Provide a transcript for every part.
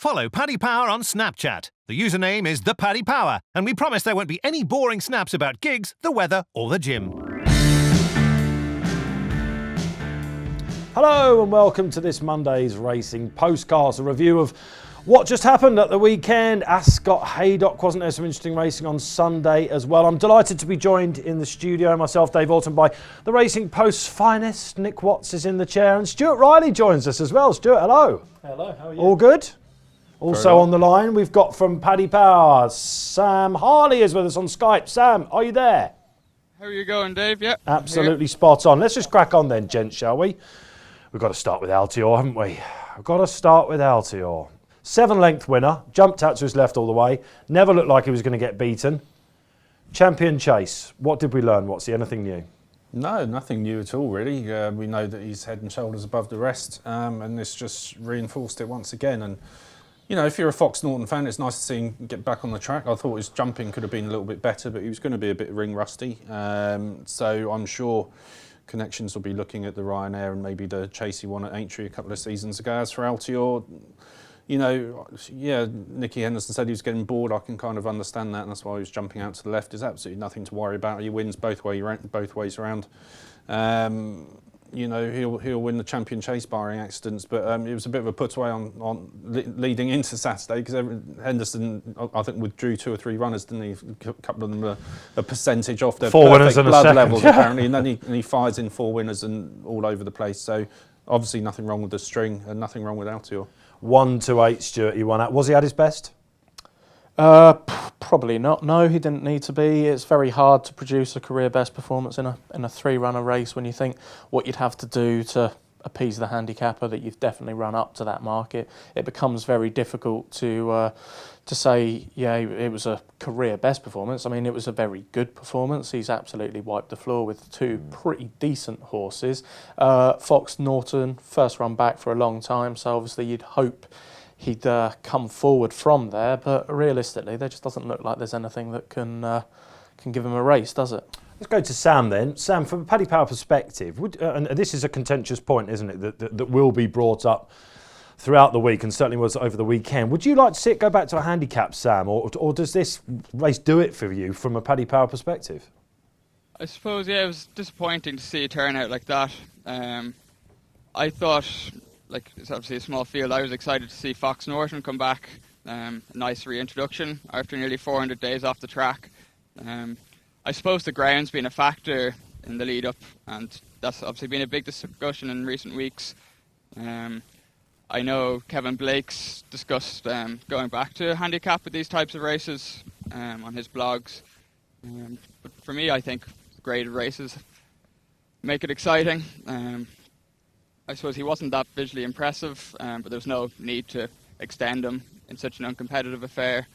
Follow Paddy Power on Snapchat. The username is @ThePaddyPower, and we promise there won't be any boring snaps about gigs, the weather, or the gym. Hello and welcome to this Monday's Racing Postcast, a review of what just happened at the weekend. Ascot, Haydock, wasn't there some interesting racing on Sunday as well? I'm delighted to be joined in the studio, myself, Dave Alton, by the Racing Post's finest. Nick Watts is in the chair and Stuart Riley joins us as well. Stuart, hello. Hello, how are you? All good? Also on the line, we've got from Paddy Power, Sam Harley is with us on Skype. Sam, are you there? How are you going, Dave? Yeah. Absolutely spot on. Let's just crack on then, gents, shall we? We've got to start with Altior, haven't we? We've got to start with Altior. 7-length winner, jumped out to his left all the way, never looked like he was going to get beaten. Champion chase, what did we learn, Watsy? Anything new? No, nothing new at all, really. We know that he's head and shoulders above the rest, and this just reinforced it once again. And you know, if you're a Fox Norton fan, it's nice to see him get back on the track. I thought his jumping could have been a little bit better, but he was going to be a bit ring rusty. So I'm sure Connections will be looking at the Ryanair and maybe the chase he won at Aintree a couple of seasons ago. As for Altior, you know, yeah, Nicky Henderson said he was getting bored. I can kind of understand that, and that's why he was jumping out to the left. There's absolutely nothing to worry about. He wins both ways around. You know, he'll win the champion chase barring accidents, but it was a bit of a put away on leading into Saturday because Henderson, I think, withdrew 2 or 3 runners, didn't he? A couple of them a percentage off their 4 winners and blood a levels second. apparently, and then he fires in 4 winners and all over the place. So obviously nothing wrong with the string and nothing wrong with Altior. 1 to 8, Stuart, he won at. Was he at his best? Probably not. No, he didn't need to be. It's very hard to produce a career best performance in a 3-runner race when you think what you'd have to do to appease the handicapper that you've definitely run up to that market. It becomes very difficult to say, yeah, it was a career best performance. I mean, it was a very good performance. He's absolutely wiped the floor with 2 pretty decent horses. Fox Norton, first run back for a long time, so obviously you'd hope he'd come forward from there, but realistically, there just doesn't look like there's anything that can give him a race, does it? Let's go to Sam then. Sam, from a Paddy Power perspective, and this is a contentious point, isn't it, that will be brought up throughout the week and certainly was over the weekend. Would you like to see it go back to a handicap, Sam, or does this race do it for you from a Paddy Power perspective? I suppose, yeah, it was disappointing to see a turnout like that. I thought, like, it's obviously a small field. I was excited to see Fox Norton come back. A nice reintroduction after nearly 400 days off the track. I suppose the ground's been a factor in the lead up, and that's obviously been a big discussion in recent weeks. I know Kevin Blake's discussed going back to a handicap with these types of races on his blogs. But for me, I think graded races make it exciting. I suppose he wasn't that visually impressive, but there's no need to extend him in such an uncompetitive affair.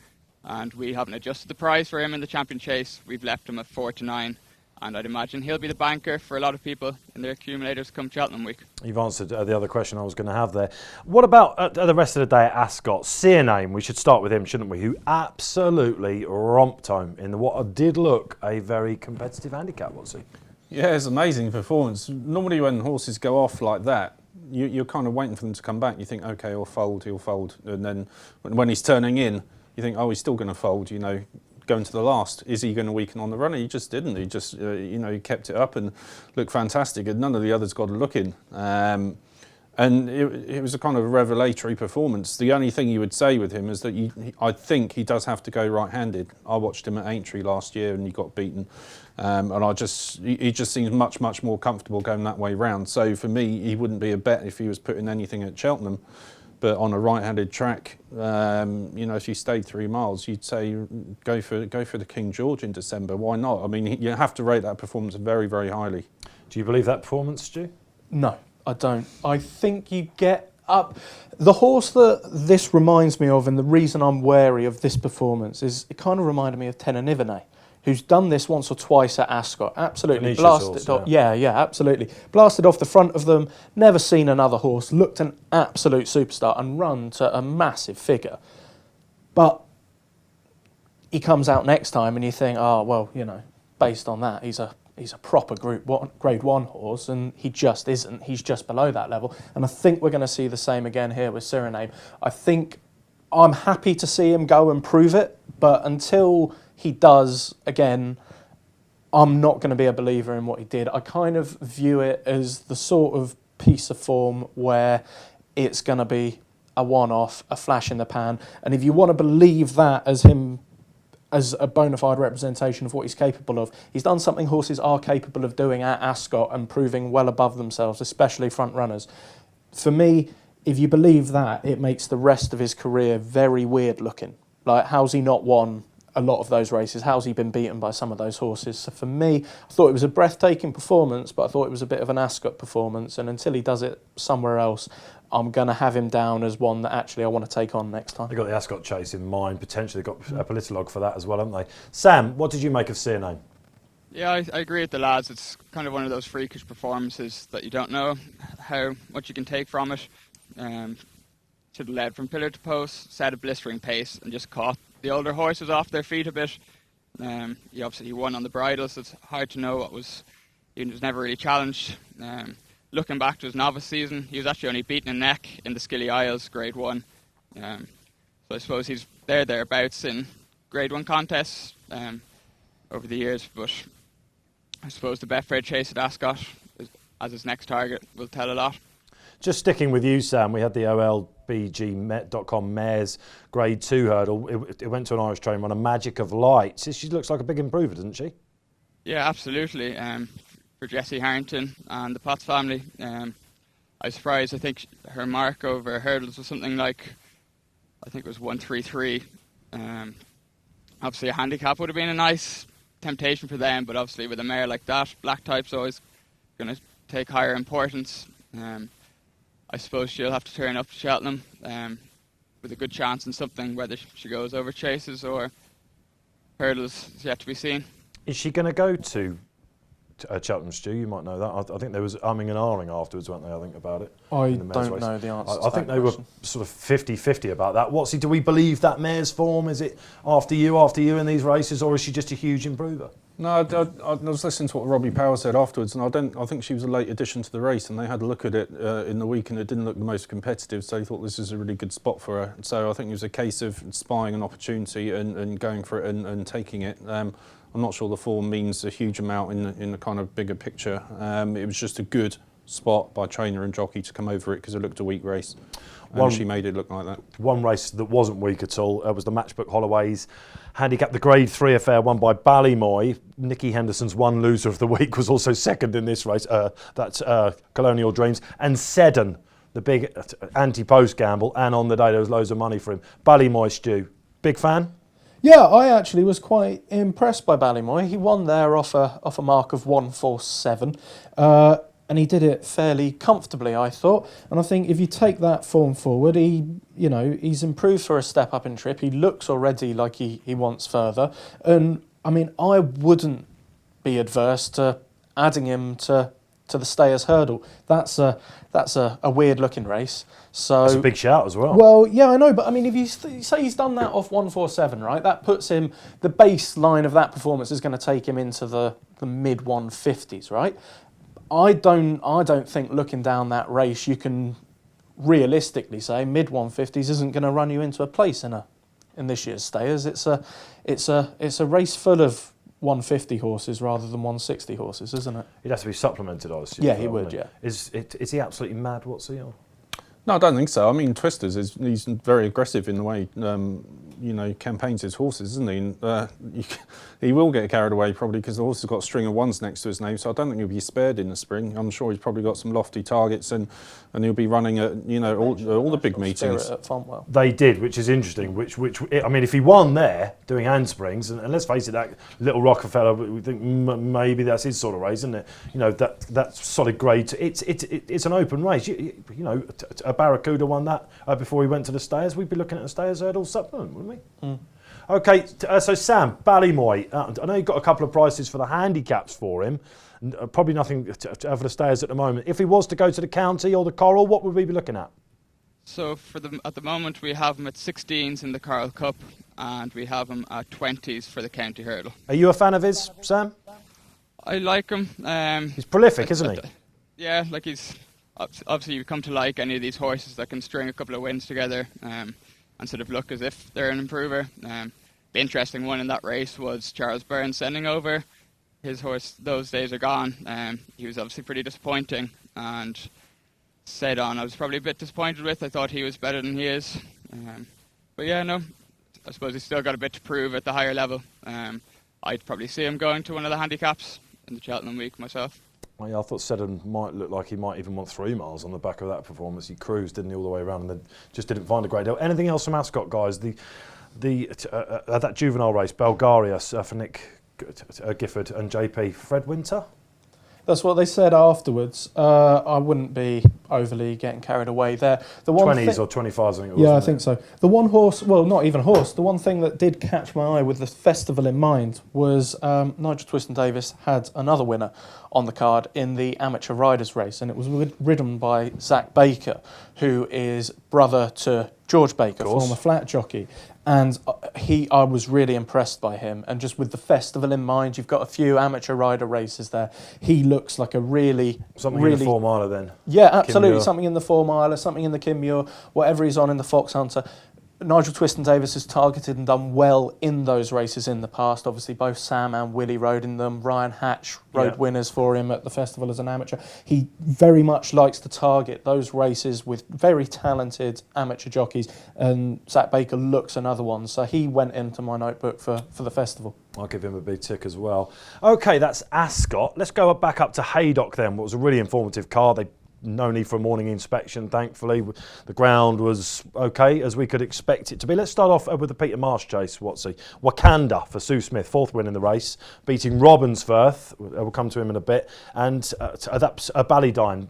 And we haven't adjusted the price for him in the champion chase. We've left him at 4 to 9. And I'd imagine he'll be the banker for a lot of people in their accumulators come Cheltenham week. You've answered the other question I was going to have there. What about the rest of the day at Ascot? Searname, we should start with him, shouldn't we? Who absolutely romped home in what did look a very competitive handicap, was he? Yeah, it's an amazing performance. Normally when horses go off like that, you're kind of waiting for them to come back. You think, okay, he'll fold. And then when he's turning in, you think, oh, he's still going to fold, you know, going to the last. Is he going to weaken on the runner? He just didn't. He just, you know, he kept it up and looked fantastic. And none of the others got a look in. And it was a kind of a revelatory performance. The only thing you would say with him is that I think he does have to go right-handed. I watched him at Aintree last year and he got beaten. And he just seems much, much more comfortable going that way round. So for me, he wouldn't be a bet if he was putting anything at Cheltenham. But on a right-handed track, you know, if you stayed 3 miles, you'd say go for the King George in December. Why not? I mean, you have to rate that performance very, very highly. Do you believe that performance, Stu? No, I don't. I think you get up. The horse that this reminds me of, and the reason I'm wary of this performance, is it kind of reminded me of Tenerife, who's done this once or twice at Ascot. Absolutely blasted off. Yeah, absolutely. Blasted off the front of them, never seen another horse, looked an absolute superstar and run to a massive figure. But he comes out next time and you think, oh, well, you know, based on that, he's a proper grade 1 horse, and he just isn't. He's just below that level. And I think we're going to see the same again here with Suriname. I think I'm happy to see him go and prove it, but until he does, again, I'm not going to be a believer in what he did. I kind of view it as the sort of piece of form where it's going to be a one-off, a flash in the pan, and if you want to believe that as him as a bona fide representation of what he's capable of, he's done something horses are capable of doing at Ascot and proving well above themselves, especially front runners. For me, if you believe that, it makes the rest of his career very weird looking. Like, how's he not won a lot of those races? How's he been beaten by some of those horses? So for me, I thought it was a breathtaking performance, but I thought it was a bit of an Ascot performance, and until he does it somewhere else, I'm going to have him down as one that actually I want to take on next time. They've got the Ascot Chase in mind, potentially got a Politolog for that as well, haven't they? Sam, what did you make of Cyrname? Yeah, I agree with the lads. It's kind of one of those freakish performances that you don't know how much you can take from it. Should have led from pillar to post, set a blistering pace, and just caught the older horses off their feet a bit. He won on the bridle, so it's hard to know what was. He was never really challenged. Looking back to his novice season, he was actually only beaten in neck in the Scilly Isles Grade 1. So I suppose he's thereabouts in Grade 1 contests over the years, but I suppose the Betfred Chase at Ascot as his next target will tell a lot. Just sticking with you, Sam, we had the OLBG.com Mares Grade 2 hurdle. It went to an Irish train run, a Magic of Light. She looks like a big improver, doesn't she? Yeah, absolutely. For Jessie Harrington and the Potts family, I was surprised. I think her mark over hurdles was something like, I think it was 133. Obviously a handicap would have been a nice temptation for them, but obviously with a mare like that, black type's always going to take higher importance. I suppose she'll have to turn up to Cheltenham with a good chance in something, whether she goes over chases or hurdles is yet to be seen. Is she going to go to Cheltenham, Stu? You might know that. I think there was umming and ahhing afterwards, weren't they, I think, about it? I don't know the answer to I think that they question. were sort of 50-50 about that. Do we believe that mare's form? Is it after you in these races, or is she just a huge improver? No, I was listening to what Robbie Power said afterwards, and I think she was a late addition to the race, and they had a look at it in the week, and it didn't look the most competitive, so they thought this is a really good spot for her. So I think it was a case of spying an opportunity and going for it and taking it. I'm not sure the form means a huge amount in the kind of bigger picture. It was just a good spot by trainer and jockey to come over it because it looked a weak race. And she made it look like that. One race that wasn't weak at all was the Matchbook Holloway's handicap, the Grade 3 affair won by Ballymoy. Nicky Henderson's one loser of the week was also second in this race. That's Colonial Dreams. And Seddon, the big anti-post gamble, and on the day there was loads of money for him. Ballymoy, Stu, big fan? Yeah, I actually was quite impressed by Ballymoy. He won there off a mark of 147, and he did it fairly comfortably, I thought. And I think if you take that form forward, he's improved for a step up in trip. He looks already like he wants further. And I mean, I wouldn't be adverse to adding him to the Stayers Hurdle. That's a weird looking race. So that's a big shout as well. Well, yeah, I know, but I mean, if you say he's done that off 147, right? That puts him. The baseline of that performance is going to take him into the mid 150s, right? I don't think looking down that race you can realistically say mid 150s isn't going to run you into a place in this year's Stayers. It's a race full of 150 horses rather than 160 horses, isn't it? He'd have to be supplemented, I assume. Yeah, he would. Yeah. Is he absolutely mad? What's he on? No, I don't think so. I mean, Twisters he's very aggressive in the way campaigns his horses, isn't he? And, he will get carried away probably because the horse has got a string of ones next to his name, so I don't think he'll be spared in the spring. I'm sure he's probably got some lofty targets and he'll be running at all the big meetings. At Fontwell. They did, which is interesting. Which I mean, if he won there doing handsprings, and let's face it, that Little Rockefeller, we think maybe that's his sort of race, isn't it? That's solid grade. It's an open race. A Barracuda won that before he went to the Stayers. We'd be looking at a Stayers Hurdle supplement, wouldn't we? Mm. Okay, so Sam, Ballymoy, I know you've got a couple of prices for the handicaps for him. Probably nothing for the Stayers at the moment. If he was to go to the County or the Coral, what would we be looking at? So at the moment we have him at 16s in the Coral Cup and we have him at 20s for the County Hurdle. Are you a fan of his, Sam? I like him. He's prolific, isn't he? Yeah, he's obviously you come to like any of these horses that can string a couple of wins together. and sort of look as if they're an improver. The interesting one in that race was Charles Byrne sending over. His horse, those days are gone. He was obviously pretty disappointing, and Said On I was probably a bit disappointed with. I thought he was better than he is. But yeah, no, I suppose he's still got a bit to prove at the higher level. I'd probably see him going to one of the handicaps in the Cheltenham week myself. Well, yeah, I thought Seddon might look like he might even want 3 miles on the back of that performance. He cruised, didn't he, all the way around, and then just didn't find a great deal. Anything else from Ascot, guys? That juvenile race, Bulgaria, for Nick Gifford and JP. Fred Winter? That's what they said afterwards. I wouldn't be overly getting carried away there. The one 20s or 25s, I think it was. Yeah, I think so. The one horse, well, not even horse, the one thing that did catch my eye with the festival in mind was Nigel Twiston-Davies had another winner on the card in the amateur riders race, and it was ridden by Zach Baker, who is brother to George Baker, former flat jockey. And I was really impressed by him. And just with the festival in mind, you've got a few amateur rider races there. He looks like a really... Something in the 4 miler then. Yeah, absolutely. Something in the 4 miler, something in the Kinmure, whatever he's on in the Fox Hunter. Nigel Twiston-Davies has targeted and done well in those races in the past. Obviously, both Sam and Willie rode in them. Ryan Hatch rode winners for him at the festival as an amateur. He very much likes to target those races with very talented amateur jockeys, and Zach Baker looks another one. So he went into my notebook for the festival. I'll give him a big tick as well. OK, that's Ascot. Let's go back up to Haydock then. What was a really informative card. No need for a morning inspection, thankfully. The ground was OK, as we could expect it to be. Let's start off with the Peter Marsh chase, Watsy. Wakanda for Sue Smith, 4th win in the race, beating Robbinsworth. We'll come to him in a bit. And that's a Ballydyne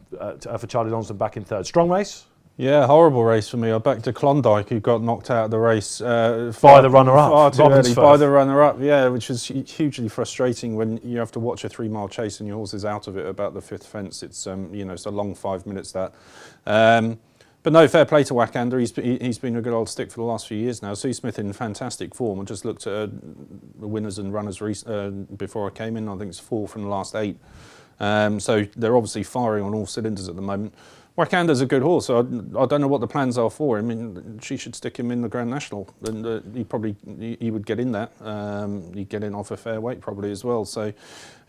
for Charlie Lonsdon back in 3rd. Strong race? Yeah, horrible race for me. I backed to Klondike, who got knocked out of the race by the runner-up. Far too early, by the runner-up, yeah, which is hugely frustrating when you have to watch a 3-mile chase and your horse is out of it about the 5th fence. It's it's a long 5 minutes that. But no, fair play to Wakanda. He's been a good old stick for the last few years now. Sue Smith in fantastic form. I just looked at the winners and runners before I came in. I think it's 4 from the last 8. So they're obviously firing on all cylinders at the moment. Wakanda's a good horse, so I don't know what the plans are for him. I mean, she should stick him in the Grand National, and he would get in that. He'd get in off a fair weight probably as well. So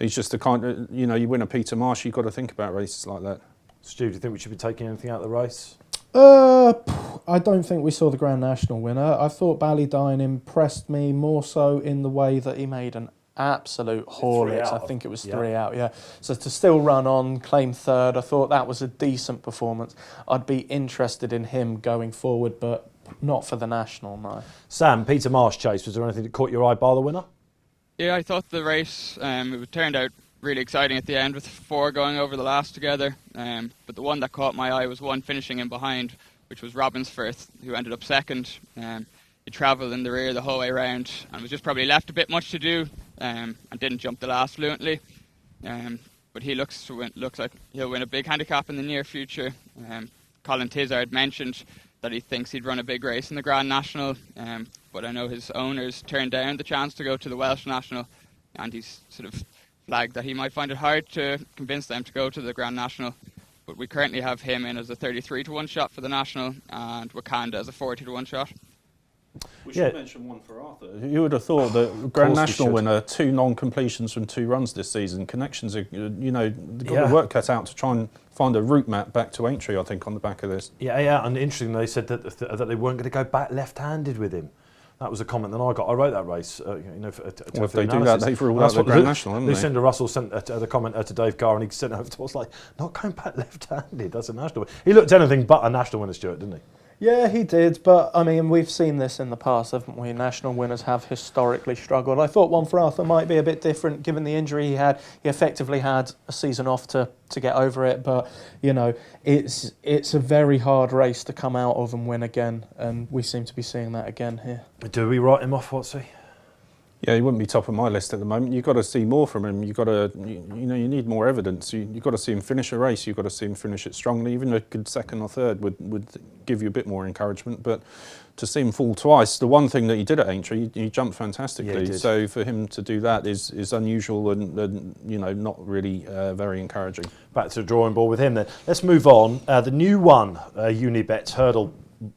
he's just the kind of, you win a Peter Marsh, you've got to think about races like that. Stu, do you think we should be taking anything out of the race? I don't think we saw the Grand National winner. I thought Ballydyne impressed me more so in the way that he made an absolute haulage. I think it was 3 out, yeah. So to still run on, claim 3rd, I thought that was a decent performance. I'd be interested in him going forward, but not for the National, no. Sam, Peter Marsh chase, was there anything that caught your eye bar the winner? Yeah, I thought the race, it turned out really exciting at the end with 4 going over the last together. But the one that caught my eye was one finishing in behind, which was Robbinsworth, who ended up 2nd. He travelled in the rear the whole way around and was just probably left a bit much to do. And didn't jump the last fluently, but he looks like he'll win a big handicap in the near future. Colin Tizard mentioned that he thinks he'd run a big race in the Grand National, but I know his owners turned down the chance to go to the Welsh National, and he's sort of flagged that he might find it hard to convince them to go to the Grand National. But we currently have him in as a 33-1 shot for the National, and Wakanda as a 40-1 shot. We should mention one for Arthur. You would have thought that Grand National winner, 2 non-completions from 2 runs this season. Connections are, they've got the work cut out to try and find a route map back to Aintree, I think, on the back of this. Yeah, and interesting, they said that they weren't going to go back left-handed with him. That was a comment that I got. I wrote that race, if they do that, they've ruled out the Grand National, haven't they? Lucinda Russell sent the comment to Dave Carr, and he sent it over to us like, not going back left-handed, that's a national win. He looked anything but a national winner, Stuart, didn't he? Yeah, he did, but I mean, we've seen this in the past, haven't we? National winners have historically struggled. I thought one for Arthur might be a bit different given the injury he had. He effectively had a season off to get over it, but it's a very hard race to come out of and win again, and we seem to be seeing that again here. Do we write him off, Watsy? Yeah, he wouldn't be top of my list at the moment. You've got to see more from him. You've got to, you need more evidence. You've got to see him finish a race. You've got to see him finish it strongly. Even a good 2nd or 3rd would give you a bit more encouragement. But to see him fall twice, the one thing that he did at Aintree, he jumped fantastically. Yeah, he did. So for him to do that is unusual and not really very encouraging. Back to the drawing board with him then. Let's move on. The new one, Unibet Hurdle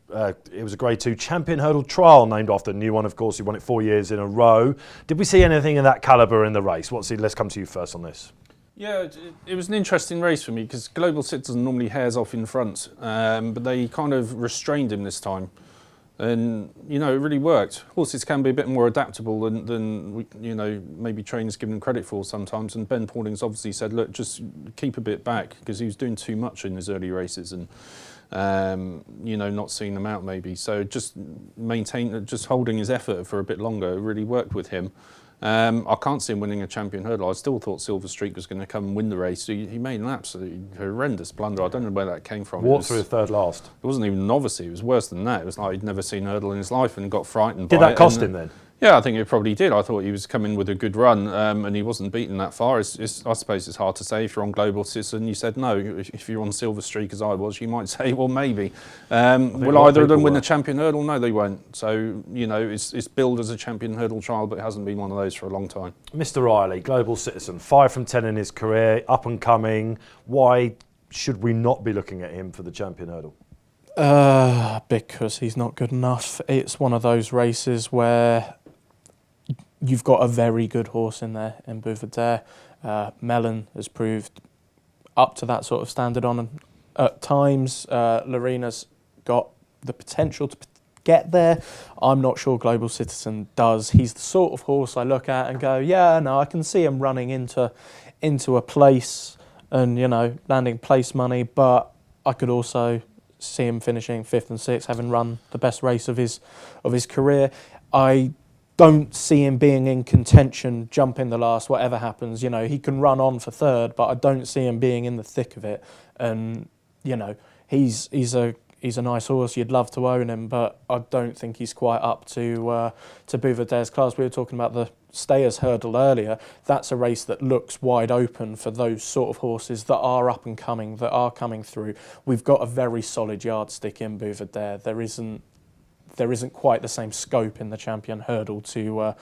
it was a Grade 2 champion hurdle trial named after the new one, of course. He won it 4 years in a row. Did we see anything of that calibre in the race? Let's come to you first on this. Yeah, it was an interesting race for me because Global Citizen normally hairs off in front, but they kind of restrained him this time. And, it really worked. Horses can be a bit more adaptable than maybe trainers give them credit for sometimes. And Ben Pauling's obviously said, look, just keep a bit back, because he was doing too much in his early races and, not seeing them out maybe. So just holding his effort for a bit longer really worked with him. I can't see him winning a champion hurdle. I still thought Silver Streak was going to come and win the race. He made an absolutely horrendous blunder. I don't know where that came from. Walked through third last. It wasn't even novice. It was worse than that. It was like he'd never seen a hurdle in his life and got frightened by it. Did that cost him then? Yeah, I think it probably did. I thought he was coming with a good run, and he wasn't beaten that far. I suppose it's hard to say. If you're on Global Citizen, you said no. If you're on Silver Streak, as I was, you might say, well, maybe. Will either of them win the champion hurdle? No, they won't. So, it's billed as a champion hurdle trial, but it hasn't been one of those for a long time. Mr. Riley, Global Citizen, 5 from 10 in his career, up and coming. Why should we not be looking at him for the champion hurdle? Because he's not good enough. It's one of those races where you've got a very good horse in there in Bouvedere. Mellon has proved up to that sort of standard on at times. Lorena's got the potential to get there. I'm not sure Global Citizen does. He's the sort of horse I look at and go, yeah, no, I can see him running into a place and, landing place money, but I could also see him finishing 5th and 6th, having run the best race of his career. I don't see him being in contention, jumping the last, whatever happens. He can run on for 3rd, but I don't see him being in the thick of it. And, he's a nice horse. You'd love to own him, but I don't think he's quite up to Bouvedere's class. We were talking about the Stayers hurdle earlier. That's a race that looks wide open for those sort of horses that are up and coming, that are coming through. We've got a very solid yardstick in Bouvedere. There isn't quite the same scope in the champion hurdle to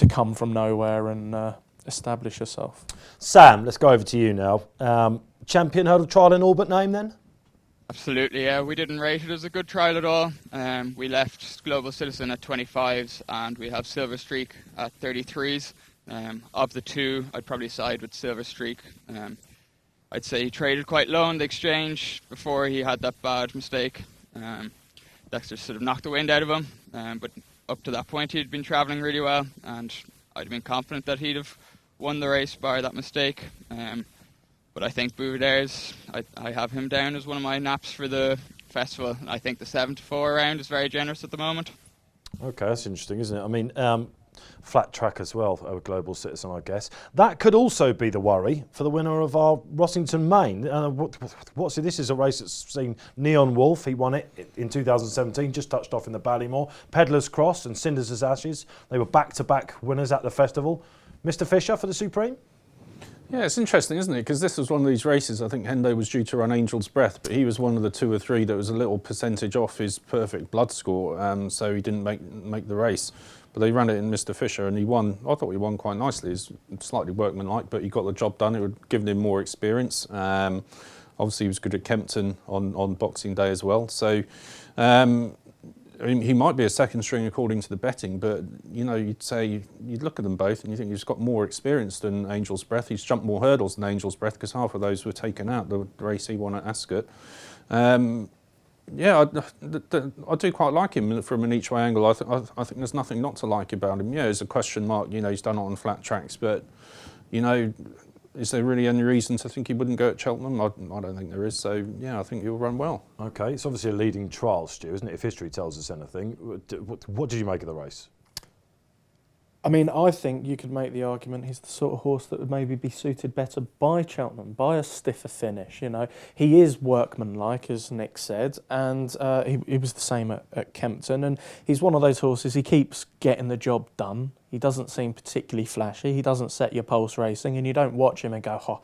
come from nowhere and establish yourself. Sam, let's go over to you now. Champion hurdle trial in all but name then? Absolutely, yeah. We didn't rate it as a good trial at all. We left Global Citizen at 25s and we have Silver Streak at 33s. Of the two, I'd probably side with Silver Streak. I'd say he traded quite low in the exchange before he had that bad mistake. Dexter sort of knocked the wind out of him, but up to that point he'd been travelling really well, and I'd been confident that he'd have won the race bar that mistake. But I think Bouvedere, I have him down as one of my naps for the festival. I think the 7-4 round is very generous at the moment. Okay, that's interesting, isn't it? I mean, flat track as well, a Global Citizen, I guess. That could also be the worry for the winner of our Rossington Main. This is a race that's seen Neon Wolf. He won it in 2017, just touched off in the Ballymore. Pedlar's Cross and Cinders as Ashes. They were back-to-back winners at the festival. Mr. Fisher for the Supreme? Yeah, it's interesting, isn't it? Because this was one of these races, I think Hendo was due to run Angel's Breath, but he was one of the 2 or 3 that was a little percentage off his perfect blood score, so he didn't make the race. But they ran it in Mr. Fisher and he won. I thought he won quite nicely. He's slightly workmanlike, but he got the job done. It would given him more experience. Obviously, he was good at Kempton on Boxing Day as well. So, he might be a second string according to the betting, but you'd look at them both and you think he's got more experience than Angel's Breath. He's jumped more hurdles than Angel's Breath because half of those were taken out, the race he won at Ascot. I do quite like him from an each way angle. I think there's nothing not to like about him. Yeah, there's a question mark. He's done it on flat tracks, but is there really any reason to think he wouldn't go at Cheltenham? I don't think there is. So yeah, I think he'll run well. Okay, it's obviously a leading trial, Stu, isn't it? If history tells us anything, what did you make of the race? I mean, I think you could make the argument he's the sort of horse that would maybe be suited better by Cheltenham, by a stiffer finish. He is workmanlike, as Nick said, and he was the same at Kempton. And he's one of those horses, he keeps getting the job done. He doesn't seem particularly flashy. He doesn't set your pulse racing, and you don't watch him and go, oh,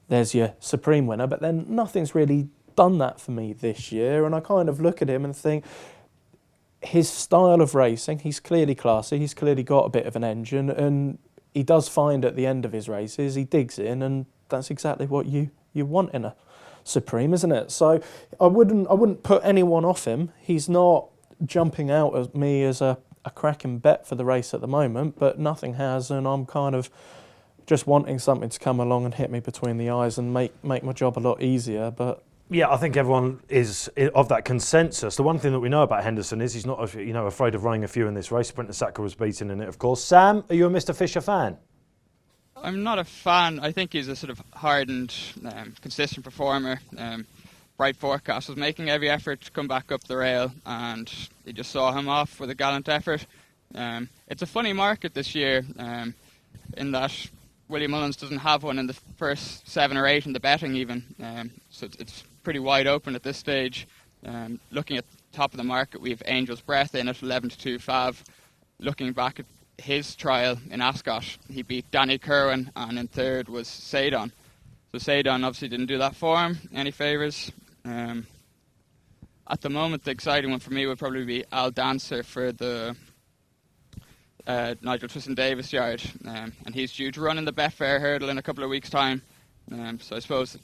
there's your Supreme winner. But then nothing's really done that for me this year. And I kind of look at him and think, his style of racing, he's clearly classy, he's clearly got a bit of an engine, and he does find at the end of his races, he digs in, and that's exactly what you want in a supreme, isn't it? So I wouldn't put anyone off him. He's not jumping out at me as a cracking bet for the race at the moment, but nothing has, and I'm kind of just wanting something to come along and hit me between the eyes and make my job a lot easier. But yeah, I think everyone is of that consensus. The one thing that we know about Henderson is he's not, afraid of running a few in this race. Sprinter Saka was beaten in it, of course. Sam, are you a Mr. Fisher fan? I'm not a fan. I think he's a sort of hardened, consistent performer. Bright Forecast was making every effort to come back up the rail, and he just saw him off with a gallant effort. It's a funny market this year, in that Willie Mullins doesn't have one in the first 7 or 8 in the betting even, so it's pretty wide open at this stage. Looking at the top of the market, we have Angel's Breath in at 11-2 Fav. Looking back at his trial in Ascot, he beat Danny Kerwin, and in third was Seidon. So Seidon obviously didn't do that for him any favours. At the moment, the exciting one for me would probably be Al Dancer for the Nigel Twiston-Davis yard, and he's due to run in the Betfair hurdle in a couple of weeks' time. So I suppose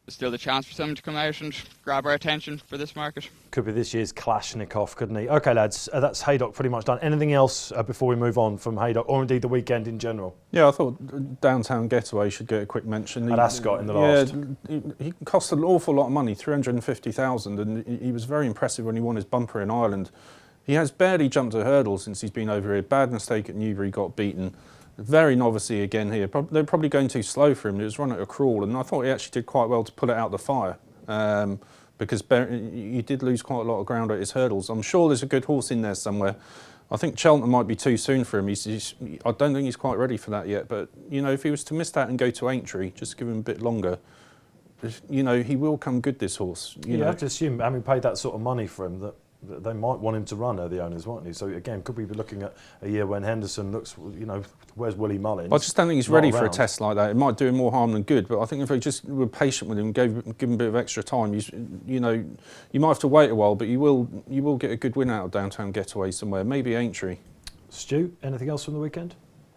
there's still the chance for someone to come out and grab our attention for this market. Could be this year's Kalashnikov, couldn't he? Okay, lads, that's Haydock pretty much done. Anything else before we move on from Haydock, or indeed the weekend in general? Yeah, I thought Downtown Getaway should get a quick mention. At Ascot in the last. Yeah, he cost an awful lot of money, 350,000, and he was very impressive when he won his bumper in Ireland. He has barely jumped a hurdle since he's been over here. Bad mistake at Newbury, got beaten. Very novice-y again here. They're probably going too slow for him. It was run at a crawl, and I thought he actually did quite well to pull it out the fire, because he did lose quite a lot of ground at his hurdles. I'm sure there's a good horse in there somewhere. I think Cheltenham might be too soon for him. I don't think he's quite ready for that yet, but if he was to miss that and go to Aintree, just give him a bit longer, he will come good, this horse. You have to assume, having paid that sort of money for him, that they might want him to run, the owners, won't they? So again, could we be looking at a year when Henderson looks, where's Willie Mullins? I just don't think he's ready for a test like that. It might do him more harm than good, but I think if they just were patient with him, give him a bit of extra time, you might have to wait a while, but you will get a good win out of Downtown Getaway somewhere, maybe Aintree. Stu, anything else from the weekend?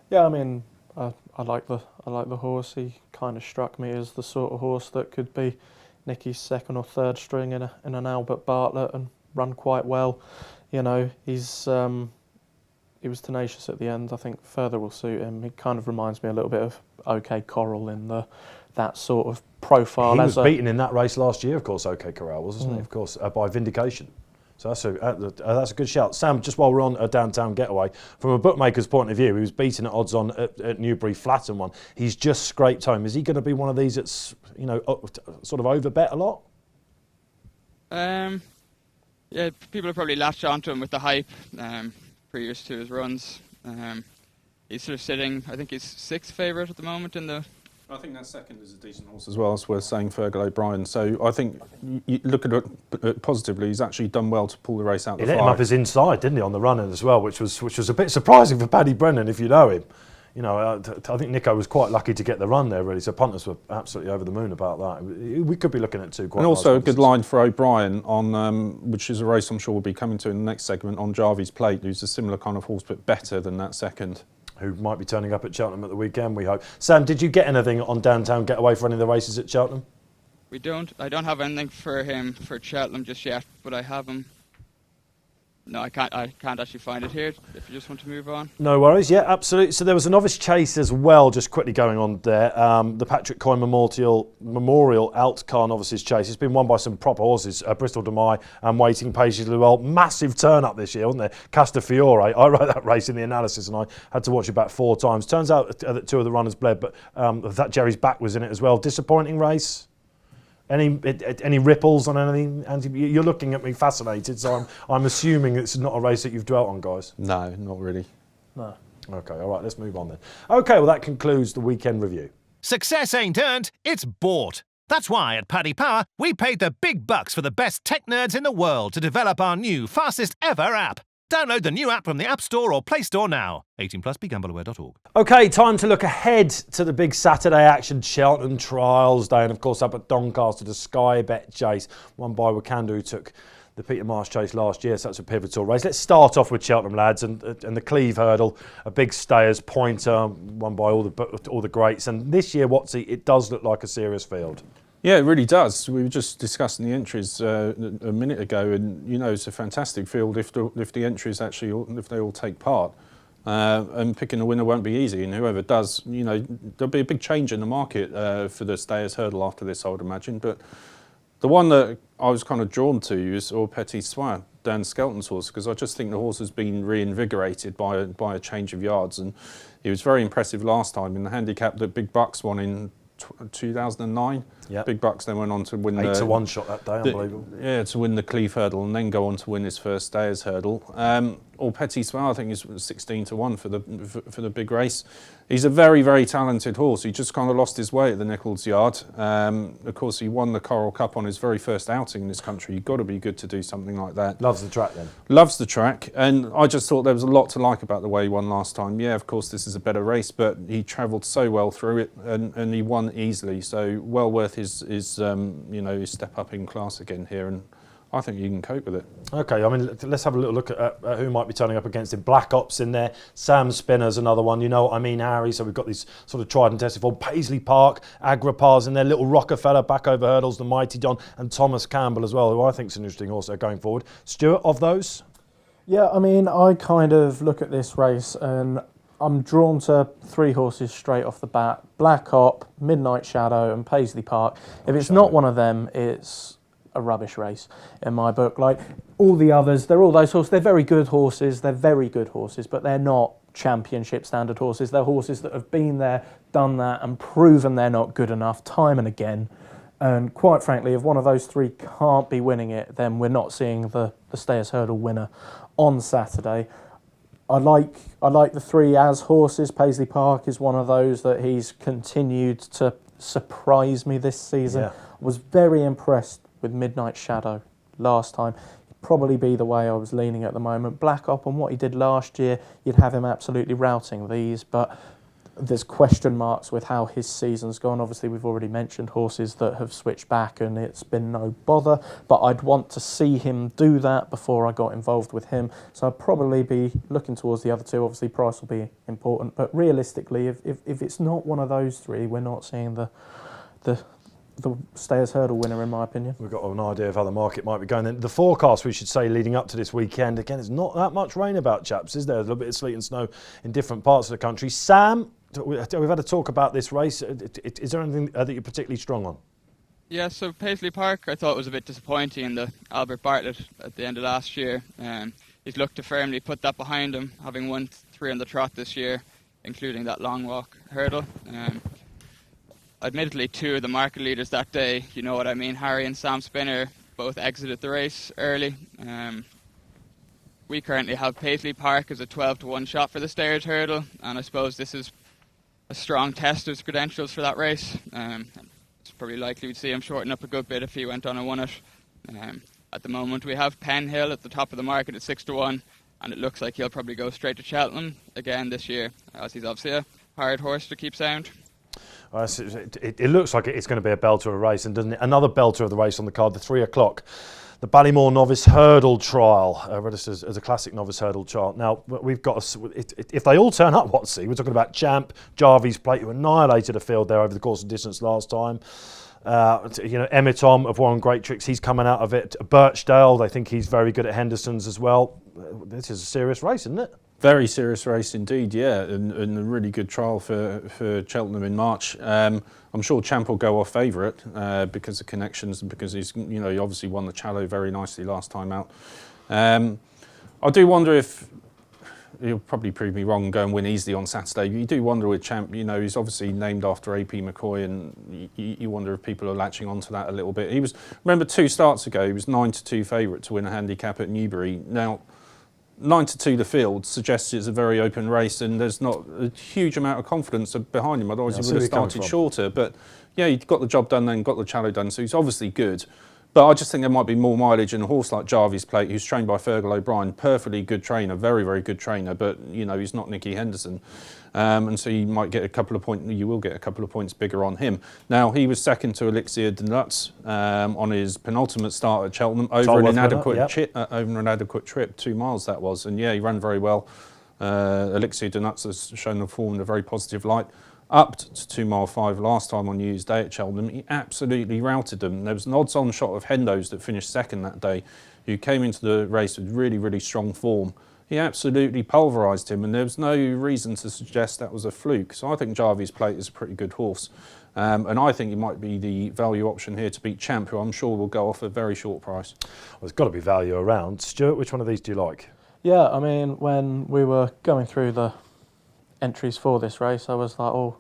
yeah, I mean, I like the horse. He kind of struck me as the sort of horse that could be Nicky's second or third string in an Albert Bartlett and run quite well. He was tenacious at the end. I think further will suit him. He kind of reminds me a little bit of OK Corral in that sort of profile. He was beaten in that race last year, of course, OK Corral, wasn't he? Of course, by Vindication. So that's a good shout. Sam, just while we're on a Downtown Getaway, from a bookmaker's point of view, he was beaten at odds on at Newbury Flat and won. He's just scraped home. Is he going to be one of these that's sort of overbet a lot? Yeah, people have probably latched onto him with the hype previous to his runs. He's sort of sitting, I think he's sixth favourite at the moment in the... I think that second is a decent horse as well. It's worth saying, Fergal O'Brien. So I think you look at it positively. He's actually done well to pull the race out the fire. He let him up his inside, didn't he, on the run-in as well, which was a bit surprising for Paddy Brennan if you know him. I think Nico was quite lucky to get the run there, really. So punters were absolutely over the moon about that. We could be looking at two quite. And also a good line for O'Brien on, which is a race I'm sure we'll be coming to in the next segment, on Jarvis Plate, who's a similar kind of horse but better than that second. Who might be turning up at Cheltenham at the weekend, we hope. Sam, did you get anything on Downtown Getaway for any of the races at Cheltenham? I don't have anything for him for Cheltenham just yet, but I have him. No, I can't actually find it here, if you just want to move on. No worries, yeah, absolutely. So there was a novice chase as well, just quickly going on there. The Patrick Coyne Memorial Outcar Novices Chase. It's been won by some proper horses, Bristol de Mai and Waiting Patiently Well. Massive turn up this year, wasn't there? Castafiore, I wrote that race in the analysis and I had to watch it about 4 times. Turns out that 2 of the runners bled, but that Jerry's Back was in it as well. Disappointing race? Any ripples on anything? Andy, you're looking at me fascinated, so I'm assuming it's not a race that you've dwelt on, guys. No, not really. No. Okay, all right, let's move on then. Okay, well that concludes the weekend review. Success ain't earned, it's bought. That's why at Paddy Power, we paid the big bucks for the best tech nerds in the world to develop our new fastest ever app. Download the new app from the App Store or Play Store now. 18+, begambleaware.org. Okay, time to look ahead to the big Saturday action, Cheltenham Trials Day, and of course up at Doncaster, the Sky Bet Chase, won by Wakanda, who took the Peter Marsh Chase last year, so that's a pivotal race. Let's start off with Cheltenham, lads, and the Cleve Hurdle, a big stayers pointer, won by all the greats, and this year, Watsy, it does look like a serious field. Yeah, it really does. We were just discussing the entries a minute ago, and it's a fantastic field if the entries if they all take part. And picking a winner won't be easy, and whoever does, there'll be a big change in the market for the Stayers Hurdle after this, I would imagine. But the one that I was kind of drawn to is Au Petit Soin, Dan Skelton's horse, because I just think the horse has been reinvigorated by a change of yards, and he was very impressive last time in the handicap that Big Bucks won in 2009. Yep. Big Bucks then went on to win 8-1 shot that day, unbelievable. to win the Cleve Hurdle and then go on to win his first Stayers Hurdle. Or Petit Soin, I think, is 16-1 for the big race. He's a very, very talented horse. He just kind of lost his way at the Nichols Yard. Of course, he won the Coral Cup on his very first outing in this country. You've got to be good to do something like that. Loves the track then. Loves the track, and I just thought there was a lot to like about the way he won last time. Yeah, of course, this is a better race, but he travelled so well through it, and he won easily. So well worth his step up in class again here, and I think you can cope with it. Okay, I mean, let's have a little look at who might be turning up against him. Black Ops in there, Sam Spinner's another one, you know what I mean, Harry. So we've got these sort of tried and tested form. Paisley Park, Agrippar's in there, Little Rockefeller, back over hurdles, the Mighty Don, and Thomas Campbell as well, who I think is an interesting horse going forward. Stuart, of those? Yeah, I mean, I kind of look at this race and I'm drawn to 3 horses straight off the bat. Black Op, Midnight Shadow and Paisley Park. If it's not one of them, it's a rubbish race in my book. Like all the others, they're all those horses. They're very good horses, but they're not championship standard horses. They're horses that have been there, done that and proven they're not good enough time and again. And quite frankly, if one of those 3 can't be winning it, then we're not seeing the Stayers Hurdle winner on Saturday. I like the 3 as horses. Paisley Park is one of those that he's continued to surprise me this season. Yeah. Was very impressed with Midnight Shadow last time. It'd probably be the way I was leaning at the moment. Black Op and what he did last year, you'd have him absolutely routing these, but there's question marks with how his season's gone. Obviously, we've already mentioned horses that have switched back and it's been no bother, but I'd want to see him do that before I got involved with him. So I'd probably be looking towards the other 2. Obviously, price will be important, but realistically, if it's not one of those 3, we're not seeing the Stayers Hurdle winner, in my opinion. We've got an idea of how the market might be going. Then the forecast, we should say, leading up to this weekend, again, there's not that much rain about, chaps, is there? A little bit of sleet and snow in different parts of the country. Sam, we've had a talk about this race. Is there anything that you're particularly strong on? Yeah, so Paisley Park I thought was a bit disappointing in the Albert Bartlett at the end of last year. He's looked to firmly put that behind him, having won 3 on the trot this year, including that long walk hurdle. Admittedly, 2 of the market leaders that day, you know what I mean, Harry and Sam Spinner, both exited the race early. We currently have Paisley Park as a 12-1 shot for the Stayers Hurdle, and I suppose this is a strong test of his credentials for that race. It's probably likely we'd see him shorten up a good bit if he went on and won it. At the moment, we have Penn Hill at the top of the market at 6-1, and it looks like he'll probably go straight to Cheltenham again this year, as he's obviously a hard horse to keep sound. It looks like it's going to be a belter of a race, and doesn't it? Another belter of the race on the card, the 3 o'clock. The Ballymore Novice Hurdle Trial, registered as a classic novice hurdle trial. Now, we've got, if they all turn up, we're talking about Champ, Jarvis Plate, who annihilated a field there over the course of distance last time. Emitom of Warren Great Tricks, he's coming out of it. Birchdale, they think he's very good at Henderson's as well. This is a serious race, isn't it? Very serious race indeed, yeah, and a really good trial for Cheltenham in March. I'm sure Champ will go off favourite because of connections and because he obviously won the Challow very nicely last time out. I do wonder if he'll probably prove me wrong and go and win easily on Saturday. But you do wonder with Champ, he's obviously named after AP McCoy, and you wonder if people are latching onto that a little bit. Remember 2 starts ago, he was 9-2 favourite to win a handicap at Newbury. Now, 9-2 the field suggests it's a very open race and there's not a huge amount of confidence behind him, otherwise he would have started shorter. But yeah, he got the job done then, got the Challow done, so he's obviously good. But I just think there might be more mileage in a horse like Jarvis Plate, who's trained by Fergal O'Brien, perfectly good trainer, very, very good trainer, but he's not Nicky Henderson. And so you will get a couple of points bigger on him. Now, he was second to Elixir de Nuts on his penultimate start at Cheltenham over an inadequate trip, 2 miles that was. And yeah, he ran very well. Elixir de Nuts has shown the form in a very positive light. Up to 2 mile 5 last time on New Year's Day at Cheltenham, he absolutely routed them. There was an odds-on shot of Hendo's that finished second that day, who came into the race with really, really strong form. He absolutely pulverised him, and there was no reason to suggest that was a fluke. So I think Jarvis Plate is a pretty good horse. And I think he might be the value option here to beat Champ, who I'm sure will go off a very short price. Well, there's got to be value around. Stuart, which one of these do you like? Yeah, I mean, when we were going through the entries for this race, I was like, oh,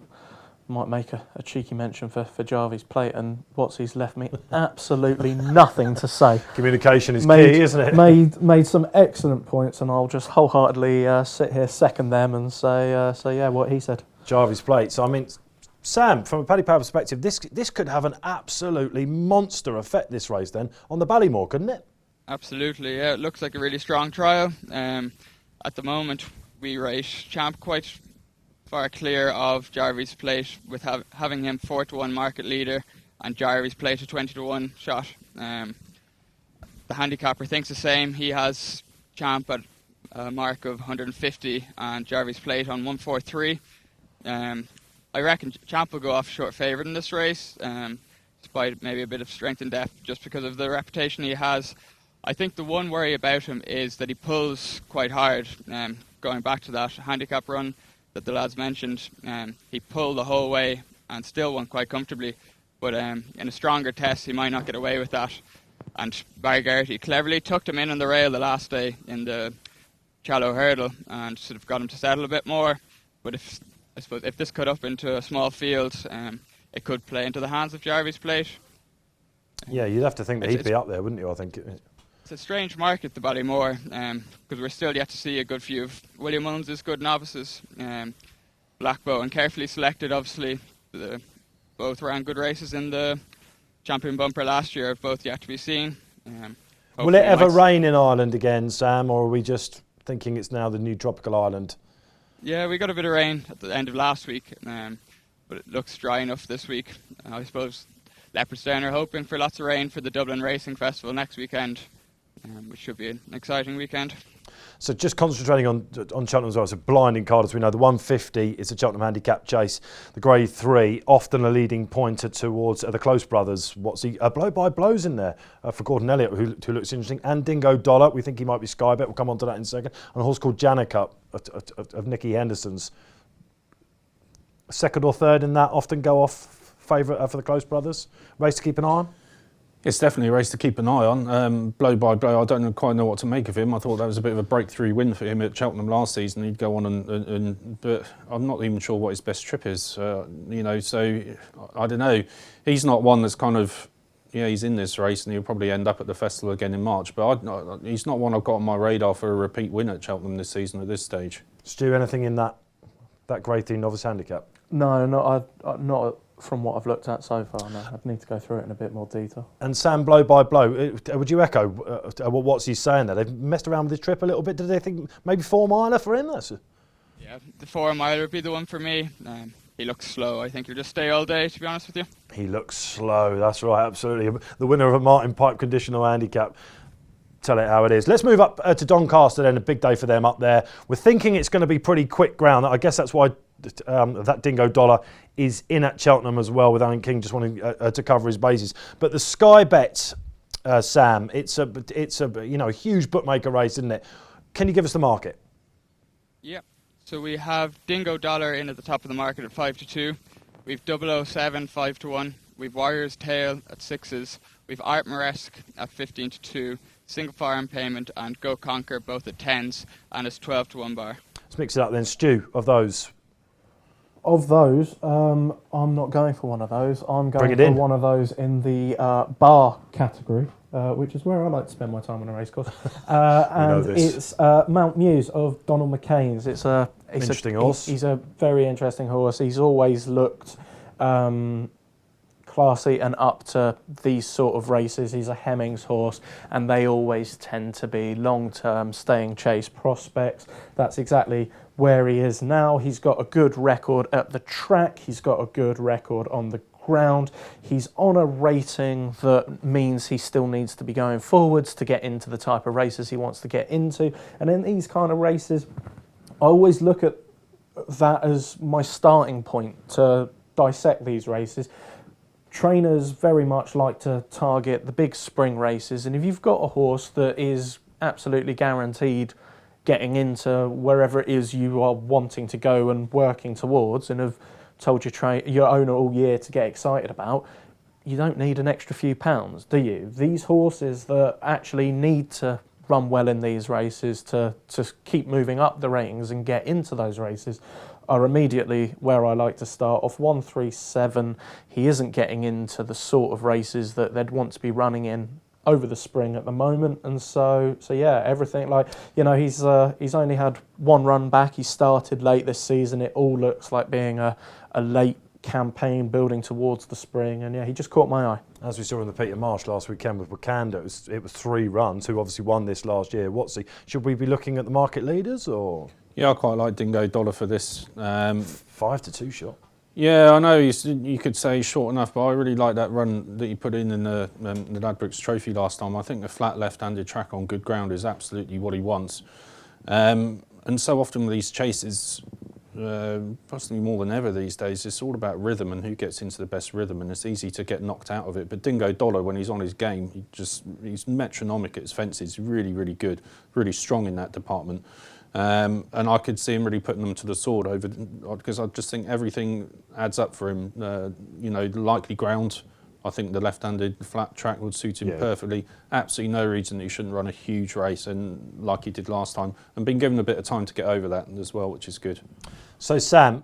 might make a cheeky mention for Jarvis Plate, and he's left me absolutely nothing to say. Communication is key, isn't it? Made some excellent points, and I'll just wholeheartedly sit here, second them, and say yeah, what he said. Jarvis Plate. So I mean, Sam, from a Paddy Power perspective, this could have an absolutely monster effect, this race then, on the Ballymore, couldn't it? Absolutely, yeah. It looks like a really strong trial. At the moment, we rate Champ quite far clear of Jarvis Plate, with having him 4-1 market leader and Jarvis Plate a 20-1 shot. The handicapper thinks the same. He has Champ at a mark of 150 and Jarvis Plate on 143. I reckon Champ will go off short favourite in this race, despite maybe a bit of strength and depth, just because of the reputation he has. I think the one worry about him is that he pulls quite hard. Going back to that handicap run that the lads mentioned, he pulled the whole way and still won quite comfortably. But in a stronger test, he might not get away with that. And Barry Garrity cleverly tucked him in on the rail the last day in the shallow hurdle and sort of got him to settle a bit more. But if this cut up into a small field, it could play into the hands of Jarvis Plate. Yeah, you'd have to think that he'd be up there, wouldn't you? I think. It's a strange market, the Ballymore, because we're still yet to see a good few of William Mullins' good novices. Blackbow and carefully selected, obviously. Both ran good races in the Champion Bumper last year, both yet to be seen. Will it ever rain in Ireland again, Sam, or are we just thinking it's now the new tropical island? Yeah, we got a bit of rain at the end of last week, but it looks dry enough this week. I suppose Leopardstown are hoping for lots of rain for the Dublin Racing Festival next weekend, which should be an exciting weekend. So just concentrating on Cheltenham as well, it's a blinding card as we know. The 150 is a Cheltenham handicap chase. The Grade 3, often a leading pointer towards the Close brothers. What's he? Blow by blows in there for Gordon Elliott, who looks interesting. And Dingo Dollar, we think he might be Sky Bet. We'll come on to that in a second. And a horse called Janica of Nicky Henderson's. Second or third in that, often go off favourite for the Close brothers. Race to keep an eye on? It's definitely a race to keep an eye on. Blow by blow, I don't quite know what to make of him. I thought that was a bit of a breakthrough win for him at Cheltenham last season. He'd go on but I'm not even sure what his best trip is. So I don't know. He's not one that's kind of, he's in this race and he'll probably end up at the festival again in March. But he's not one I've got on my radar for a repeat win at Cheltenham this season at this stage. Stu, anything in that Grade 3 novice handicap? No, not from what I've looked at so far. No, I'd need to go through it in a bit more detail. And Sam, blow by blow, would you echo what's he saying there? They've messed around with his trip a little bit. Did they think maybe 4 miler for him? Yeah, the 4 miler would be the one for me. He looks slow. I think he'll just stay all day, to be honest with you. He looks slow, that's right, absolutely. The winner of a Martin Pipe conditional handicap. Tell it how it is. Let's move up to Doncaster then, a big day for them up there. We're thinking it's going to be pretty quick ground. I guess that's why that Dingo Dollar is in at Cheltenham as well, with Alan King just wanting to cover his bases. But the Sky Bet, Sam, it's a huge bookmaker race, isn't it? Can you give us the market? Yeah. So we have Dingo Dollar in at the top of the market at 5-2. We've 007 5-1. We've Warriors Tail at 6s. We've Art Moresque at 15-2. Single Farm Payment and Go Conquer both at 10s, and it's 12-1 bar. Let's mix it up then. Stu, of those. Of those, I'm not going for one of those. I'm going for one of those in the bar category, which is where I like to spend my time on a racecourse. And it's Mount Muse of Donald McCain's. It's interesting horse. He's a very interesting horse. He's always looked classy and up to these sort of races. He's a Hemmings horse, and they always tend to be long-term staying chase prospects. That's exactly where he is now. He's got a good record at the track. He's got a good record on the ground. He's on a rating that means he still needs to be going forwards to get into the type of races he wants to get into. And in these kind of races, I always look at that as my starting point to dissect these races. Trainers very much like to target the big spring races, and if you've got a horse that is absolutely guaranteed getting into wherever it is you are wanting to go and working towards, and have told your owner all year to get excited about, you don't need an extra few pounds, do you? These horses that actually need to run well in these races to keep moving up the ratings and get into those races are immediately where I like to start off. 137, he isn't getting into the sort of races that they'd want to be running in over the spring at the moment, and so yeah, everything, like, you know, he's only had one run back. He started late this season. It all looks like being a late campaign building towards the spring, and yeah, he just caught my eye. As we saw in the Peter Marsh last weekend with Wakanda, it was 3 runs, who obviously won this last year. Should we be looking at the market leaders, or? Yeah, I quite like Dingo Dollar for this. 5-2 shot. Yeah, I know you could say short enough, but I really like that run that you put in the Ladbrokes Trophy last time. I think the flat left-handed track on good ground is absolutely what he wants. And so often with these chases, possibly more than ever these days, it's all about rhythm and who gets into the best rhythm, and it's easy to get knocked out of it. But Dingo Dollar, when he's on his game, he's metronomic at his fences, really, really good, really strong in that department. And I could see him really putting them to the sword over, because I just think everything adds up for him. You know, the likely ground, I think the left-handed flat track would suit him perfectly. Absolutely no reason he shouldn't run a huge race, and like he did last time, and been given a bit of time to get over that as well, which is good. So Sam,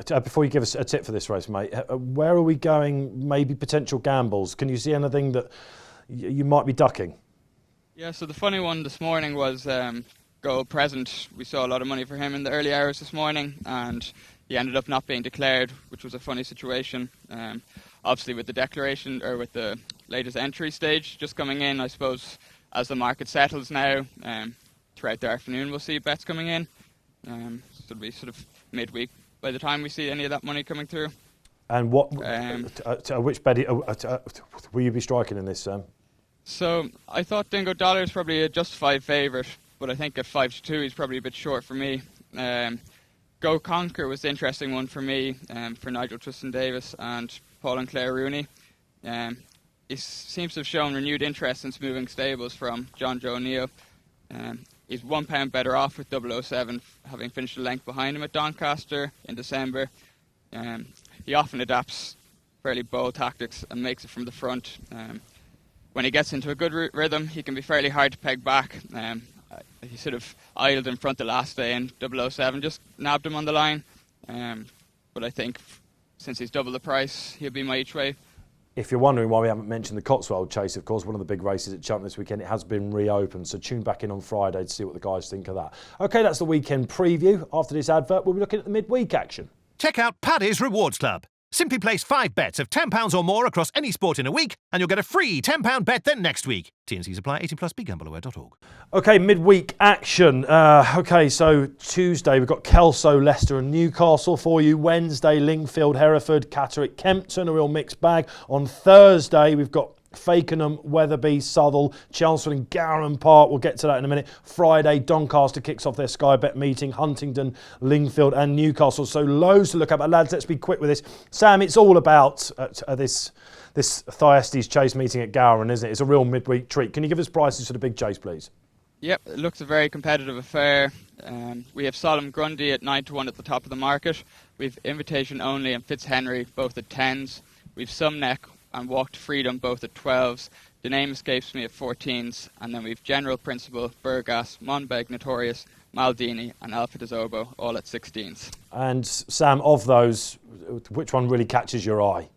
before you give us a tip for this race, mate, where are we going? Maybe potential gambles. Can you see anything that you might be ducking? Yeah, so the funny one this morning was Gold Present. We saw a lot of money for him in the early hours this morning, and he ended up not being declared, which was a funny situation. Obviously with the declaration, or with the latest entry stage just coming in, I suppose as the market settles now, throughout the afternoon we'll see bets coming in. So it'll be sort of midweek by the time we see any of that money coming through. And what which bet will you be striking in this, Sam? So I thought Dingo Dollar is probably a justified favourite, but I think at 5-2 he's probably a bit short for me. Go Conquer was the interesting one for me, for Nigel Twiston-Davis and Paul and Claire Rooney. He seems to have shown renewed interest since moving stables from John Joe O'Neill. He's £1 better off with 007, having finished a length behind him at Doncaster in December. He often adapts fairly bold tactics and makes it from the front. When he gets into a good rhythm, he can be fairly hard to peg back. He sort of idled in front the last day, and 007 just nabbed him on the line. But I think since he's double the price, he'll be my each way. If you're wondering why we haven't mentioned the Cotswold Chase, of course, one of the big races at Cheltenham this weekend, it has been reopened. So tune back in on Friday to see what the guys think of that. OK, that's the weekend preview. After this advert, we'll be looking at the midweek action. Check out Paddy's Rewards Club. Simply place 5 bets of £10 or more across any sport in a week, and you'll get a free £10 bet then next week. T&Cs apply. 18+. BeGambleAware.org. OK, midweek action. OK, so Tuesday we've got Kelso, Leicester and Newcastle for you. Wednesday, Lingfield, Hereford, Catterick, Kempton, a real mixed bag. On Thursday, we've got Fakenham, Wetherby, Southall, Chelmsford and Gowran Park. We'll get to that in a minute. Friday, Doncaster kicks off their Sky Bet meeting. Huntingdon, Lingfield and Newcastle. So loads to look at. But lads, let's be quick with this. Sam, it's all about this Thyestes Chase meeting at Gowran, isn't it? It's a real midweek treat. Can you give us prices for the big chase, please? Yep, it looks a very competitive affair. We have Solemn Grundy at 9-1 at the top of the market. We've Invitation Only and Fitzhenry both at 10s. We've Sumneck and Walk to Freedom both at 12s. The name escapes me at 14s. And then we've General Principle, Burgas, Monbeg Notorious, Maldini and Alpha Desobo all at 16s. And Sam, of those, which one really catches your eye?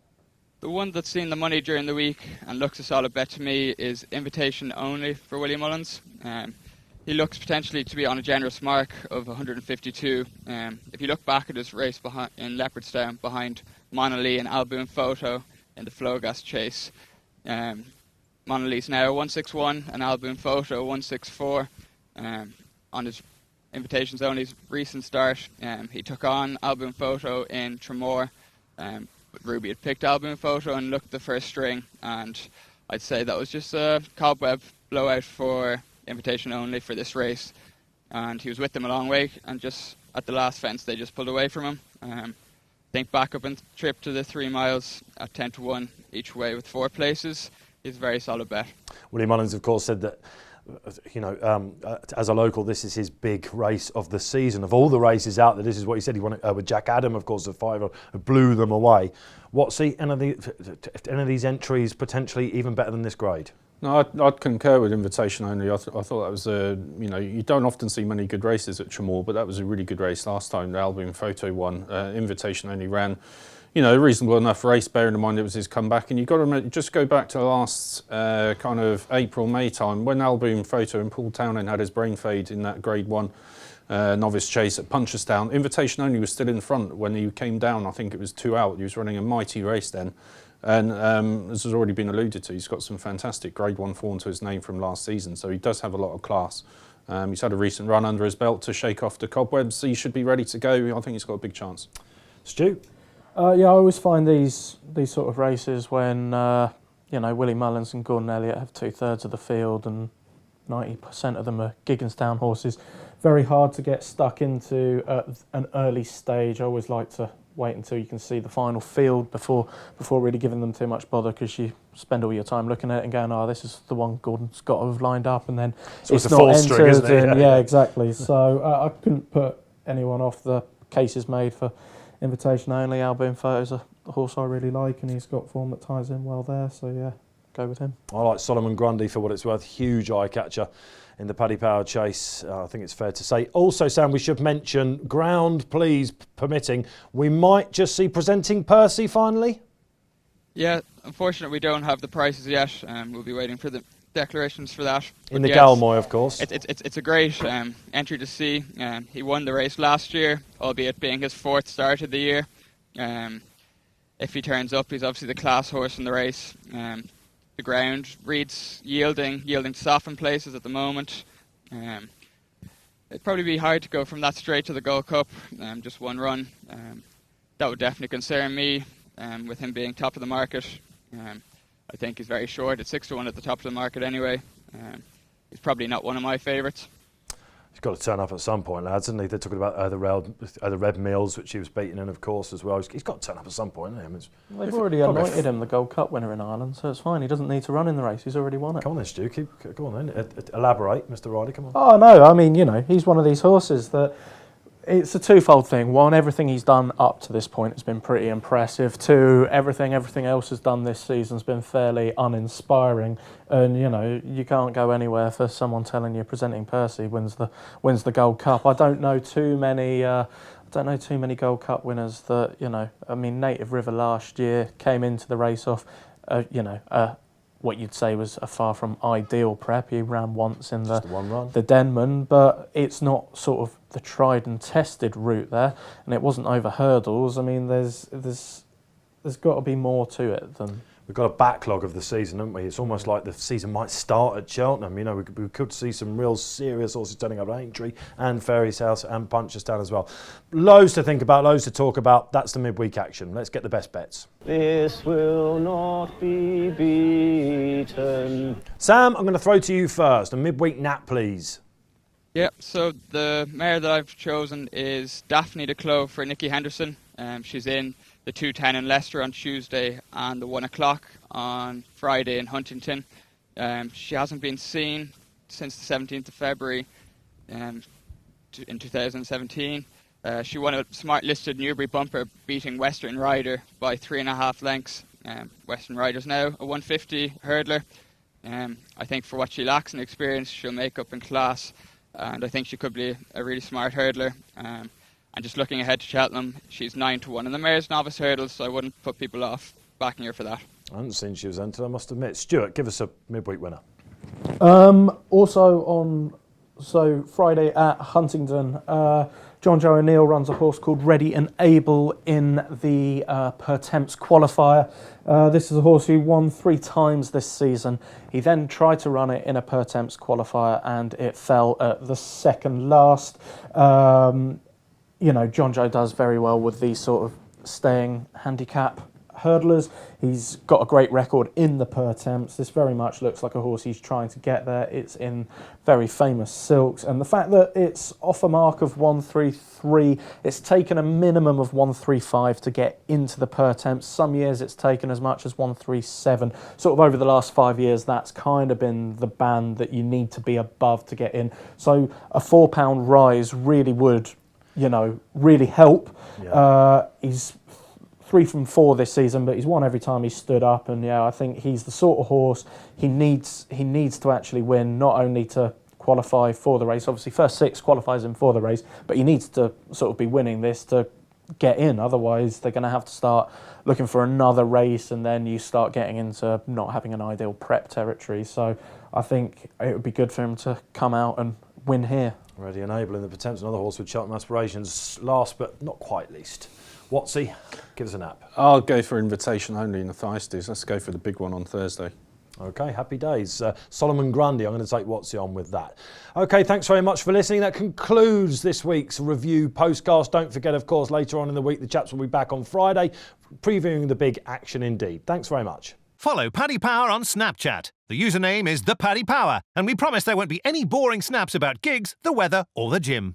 The one that's seen the money during the week and looks a solid bet to me is Invitation Only for William Mullins. He looks potentially to be on a generous mark of 152. If you look back at his race in Leopardstown behind Monolith and Alboon Photo in the Flogas Chase, Monolith's now 161 and Alboon Photo 164. On his Invitations Only's recent start, he took on Alboon Photo in Tremor. But Ruby had picked Alboon Photo and looked the first string, and I'd say that was just a cobweb blowout for Invitation Only for this race. and he was with them a long way, and just at the last fence they just pulled away from him. I think back up and trip to the 3 miles at 10-1 each way with 4 places is a very solid bet. Willie Mullins, of course, said that, as a local, this is his big race of the season. Of all the races out there, this is what he said. He won it with Jack Adam, of course, the 5 blew them away. What's any of these entries potentially even better than this grade? No, I'd concur with invitation only. I thought that was you don't often see many good races at Chamor, but that was a really good race last time. The Albion Photo won. Invitation only ran, a reasonable enough race, bearing in mind it was his comeback. And you've got to just go back to the last kind of April, May time, when Albion Photo and Paul Townend had his brain fade in that Grade 1 novice chase at Punchestown. Invitation only was still in front when he came down. I think it was 2 out. He was running a mighty race then. And as has already been alluded to, he's got some fantastic Grade 1 form to his name from last season, so he does have a lot of class. He's had a recent run under his belt to shake off the cobwebs, so he should be ready to go. I think he's got a big chance. Stu? I always find these sort of races when Willie Mullins and Gordon Elliott have 2/3 of the field and 90% of them are Gigginstown horses. Very hard to get stuck into an early stage. I always like to wait until you can see the final field before really giving them too much bother, because you spend all your time looking at it and going, this is the one Gordon's got to have lined up, and then so it's not a full entered. string, isn't it? Yeah, exactly. So I couldn't put anyone off. The case is made for invitation only. Albion Photo's a horse I really like, and he's got form that ties in well there. So yeah, go with him. I like Solomon Grundy for what it's worth. Huge eye catcher in the Paddy Power chase, I think it's fair to say. Also, Sam, we should mention, ground please permitting, we might just see Presenting Percy finally. Yeah, unfortunately we don't have the prices yet. We'll be waiting for the declarations for that. In the Galmoy, of course. It's a great entry to see. He won the race last year, albeit being his 4th start of the year. If he turns up, he's obviously the class horse in the race. The ground reads yielding to soften places at the moment. It'd probably be hard to go from that straight to the Gold Cup, just one run. That would definitely concern me, with him being top of the market. I think he's very short at 6-1 at the top of the market anyway. He's probably not one of my favourites. He's got to turn up at some point, lads, isn't he? They're talking about the Red Mills, which he was beating in, of course, as well. He's got to turn up at some point, isn't he? They've already anointed him the Gold Cup winner in Ireland, so it's fine. He doesn't need to run in the race. He's already won it. Come on then, Stu. Go on then. Elaborate, Mr. Riley. Come on. Oh, no. I mean, he's one of these horses that it's a twofold thing. One, everything he's done up to this point has been pretty impressive. Two, everything else has done this season's been fairly uninspiring. And you can't go anywhere for someone telling you Presenting Percy wins the Gold Cup. I don't know too many Gold Cup winners that I mean, Native River last year came into the race off, what you'd say was a far from ideal prep. He ran once in the Denman, but it's not sort of the tried and tested route there, and it wasn't over hurdles. I mean, there's got to be more to it than. We've got a backlog of the season, haven't we? It's almost like the season might start at Cheltenham. We could see some real serious horses turning up at Aintree and Fairy's House and Punchestown as well. Loads to think about, loads to talk about. That's the midweek action. Let's get the best bets. This will not be beaten. Sam, I'm going to throw to you first. A midweek nap, please. Yeah, so the mare that I've chosen is Daphne de Clos for Nicky Henderson. She's in the 2:10 in Leicester on Tuesday and the 1 o'clock on Friday in Huntington. She hasn't been seen since the 17th of February in 2017. She won a smart listed Newbury bumper, beating Western Rider by 3.5 lengths. Western Rider's now a 150 hurdler. I think for what she lacks in experience, she'll make up in class, and I think she could be a really smart hurdler. And just looking ahead to Cheltenham, she's 9-1 in the mare's novice hurdles, so I wouldn't put people off backing her for that. I hadn't seen she was entered, I must admit. Stuart, give us a midweek winner. Also on Friday at Huntingdon, John Joe O'Neill runs a horse called Ready and Able in the Per Temps qualifier. This is a horse who won 3 times this season. He then tried to run it in a Per Temps qualifier and it fell at the second last. John Joe does very well with these sort of staying handicap hurdlers. He's got a great record in the per temps. This very much looks like a horse he's trying to get there. It's in very famous silks, and the fact that it's off a mark of 133, it's taken a minimum of 135 to get into the per temps. Some years it's taken as much as 137. Sort of over the last 5 years, that's kind of been the band that you need to be above to get in. So a £4 rise really would, really help. Yeah. He's 3 from 4 this season, but he's won every time he's stood up, and I think he's the sort of horse he needs to actually win, not only to qualify for the race. Obviously, first 6 qualifies him for the race, but he needs to sort of be winning this to get in. Otherwise, they're going to have to start looking for another race, and then you start getting into not having an ideal prep territory. So I think it would be good for him to come out and win here. Already enabling the potential another horse with Cheltenham aspirations. Last but not quite least, Watsy, give us a nap. I'll go for invitation only in the Thyestes. Let's go for the big one on Thursday. Okay, happy days. Solomon Grundy, I'm going to take Watsy on with that. Okay, thanks very much for listening. That concludes this week's review postcast. Don't forget, of course, later on in the week, the chaps will be back on Friday, previewing the big action indeed. Thanks very much. Follow Paddy Power on Snapchat. The username is the Paddy Power, and we promise there won't be any boring snaps about gigs, the weather, or the gym.